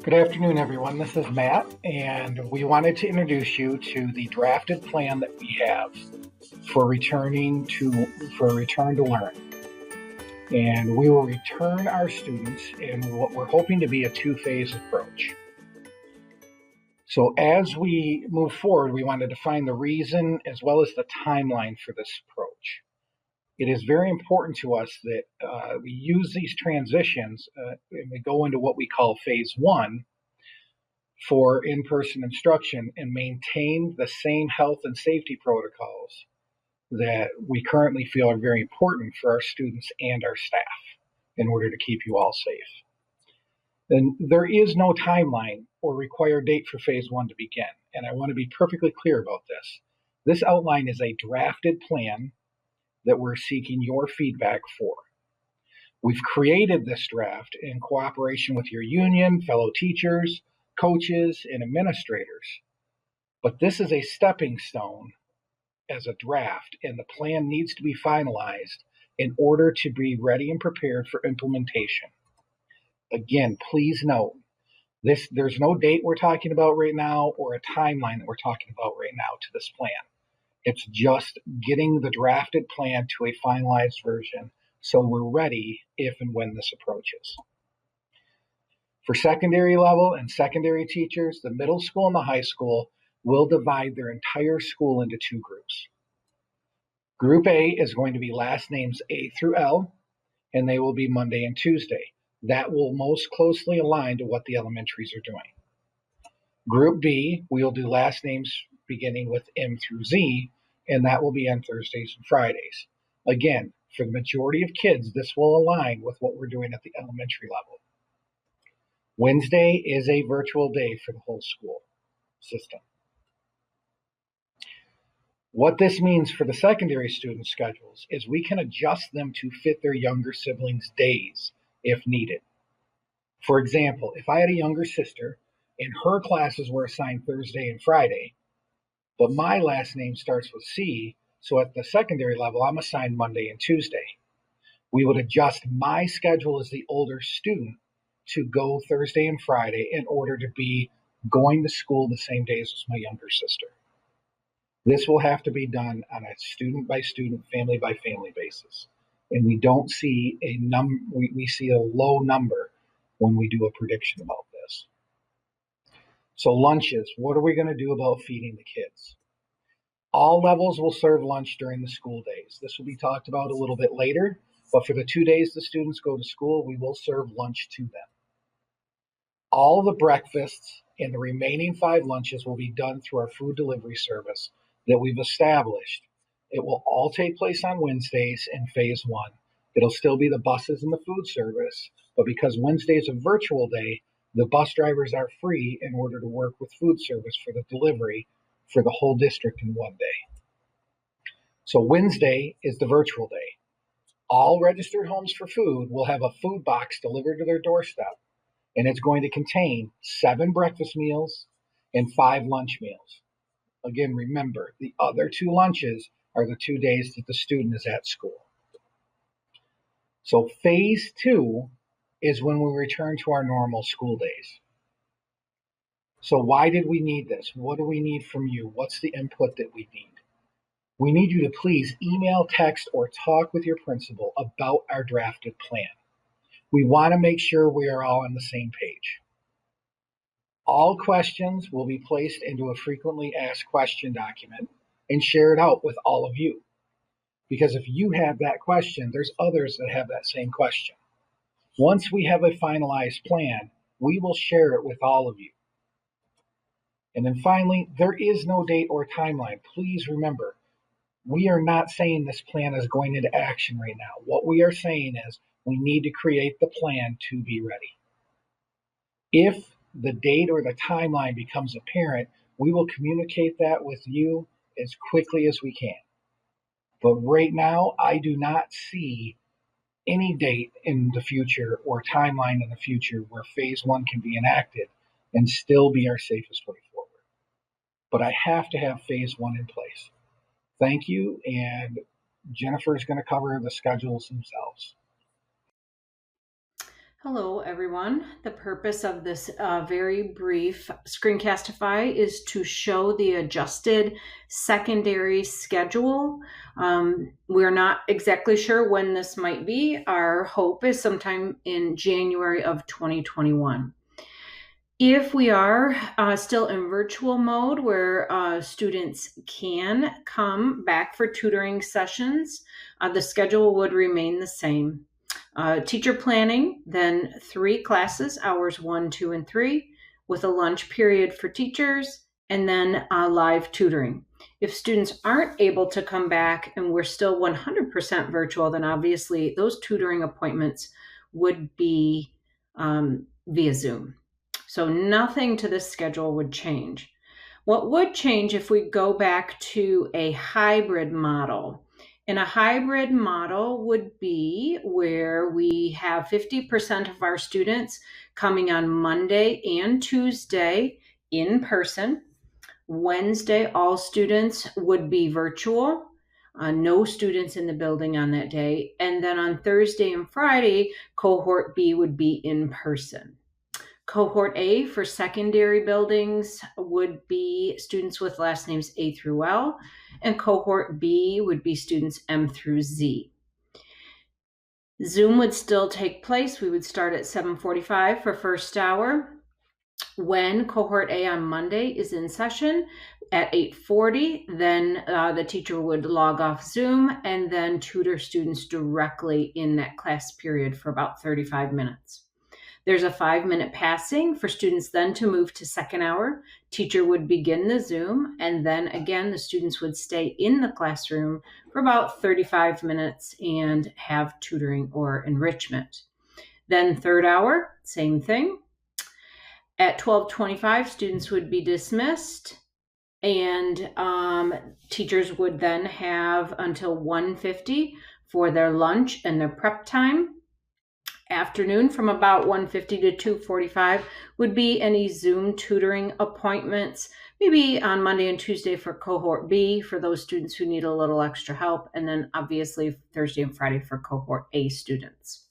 Good afternoon, everyone. This is Matt, and we wanted to introduce you to the drafted plan that we have for return to learn. And we will return our students in what we're hoping to be a two-phase approach. So as we move forward, we want to define the reason as well as the timeline for this approach. It is very important to us that we use these transitions and we go into what we call phase one for in-person instruction and maintain the same health and safety protocols that we currently feel are very important for our students and our staff in order to keep you all safe. Then there is no timeline or required date for phase one to begin, and I want to be perfectly clear about this. This outline is a drafted plan that we're seeking your feedback for. We've created this draft in cooperation with your union, fellow teachers, coaches, and administrators. But this is a stepping stone as a draft, and the plan needs to be finalized in order to be ready and prepared for implementation. Again, please note, there's no date we're talking about right now or a timeline that we're talking about right now to this plan. It's just getting the drafted plan to a finalized version so we're ready if and when this approaches. For secondary level and secondary teachers, the middle school and the high school will divide their entire school into two groups. Group A is going to be last names A through L, and they will be Monday and Tuesday. That will most closely align to what the elementaries are doing. Group B, we will do last names beginning with M through Z, and that will be on Thursdays and Fridays. Again, for the majority of kids, this will align with what we're doing at the elementary level. Wednesday is a virtual day for the whole school system. What this means for the secondary student schedules is we can adjust them to fit their younger siblings' days if needed. For example, if I had a younger sister and her classes were assigned Thursday and Friday, but my last name starts with C, so at the secondary level, I'm assigned Monday and Tuesday. We would adjust my schedule as the older student to go Thursday and Friday in order to be going to school the same days as my younger sister. This will have to be done on a student by student, family by family basis. And we don't see we see a low number when we do a prediction about this. So lunches, what are we going to do about feeding the kids? All levels will serve lunch during the school days. This will be talked about a little bit later, but for the 2 days the students go to school, we will serve lunch to them. All the breakfasts and the remaining 5 lunches will be done through our food delivery service that we've established. It will all take place on Wednesdays in phase one. It'll still be the buses and the food service, but because Wednesday is a virtual day, the bus drivers are free in order to work with food service for the delivery for the whole district in one day. So Wednesday is the virtual day. All registered homes for food will have a food box delivered to their doorstep, and it's going to contain 7 breakfast meals and 5 lunch meals. Again, remember, the other 2 lunches are the 2 days that the student is at school. So phase 2 is when we return to our normal school days. So why did we need this? What do we need from you? What's the input that we need? We need you to please email, text, or talk with your principal about our drafted plan. We want to make sure we are all on the same page. All questions will be placed into a frequently asked question document and shared out with all of you. Because if you have that question, there's others that have that same question. Once we have a finalized plan, we will share it with all of you. And then finally, there is no date or timeline. Please remember, we are not saying this plan is going into action right now. What we are saying is we need to create the plan to be ready. If the date or the timeline becomes apparent, we will communicate that with you as quickly as we can. But right now, I do not see any date in the future or timeline in the future where phase one can be enacted and still be our safest way forward. But I have to have phase one in place. Thank you, and Jennifer is going to cover the schedules themselves. Hello, everyone. The purpose of this very brief screencastify is to show the adjusted secondary schedule. We're not exactly sure when this might be. Our hope is sometime in January of 2021. If we are still in virtual mode where students can come back for tutoring sessions, the schedule would remain the same. Teacher planning, then 3 classes, hours 1, 2, and 3, with a lunch period for teachers, and then live tutoring. If students aren't able to come back and we're still 100% virtual, then obviously those tutoring appointments would be via Zoom. So nothing to this schedule would change. What would change if we go back to a hybrid model? And a hybrid model would be where we have 50% of our students coming on Monday and Tuesday in person. Wednesday, all students would be virtual. No students in the building on that day. And then on Thursday and Friday, cohort B would be in person. Cohort A for secondary buildings would be students with last names A through L, and cohort B would be students M through Z. Zoom would still take place. We would start at 7:45 for first hour. When cohort A on Monday is in session at 8:40, then the teacher would log off Zoom and then tutor students directly in that class period for about 35 minutes. There's a 5-minute passing for students then to move to second hour. Teacher would begin the Zoom, and then again, the students would stay in the classroom for about 35 minutes and have tutoring or enrichment. Then third hour, same thing. At 12:25, students would be dismissed, and teachers would then have until 1:50 for their lunch and their prep time. Afternoon from about 1:50 to 2:45 would be any Zoom tutoring appointments, maybe on Monday and Tuesday for cohort B for those students who need a little extra help, and then obviously Thursday and Friday for cohort A students.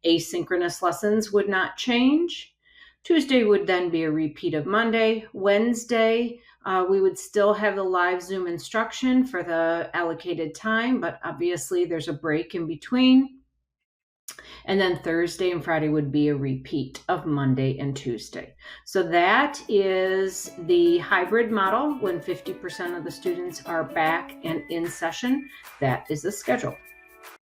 Asynchronous lessons would not change. Tuesday would then be a repeat of Monday. Wednesday, we would still have the live Zoom instruction for the allocated time, but obviously there's a break in between. And then Thursday and Friday would be a repeat of Monday and Tuesday. So that is the hybrid model when 50% of the students are back and in session. That is the schedule.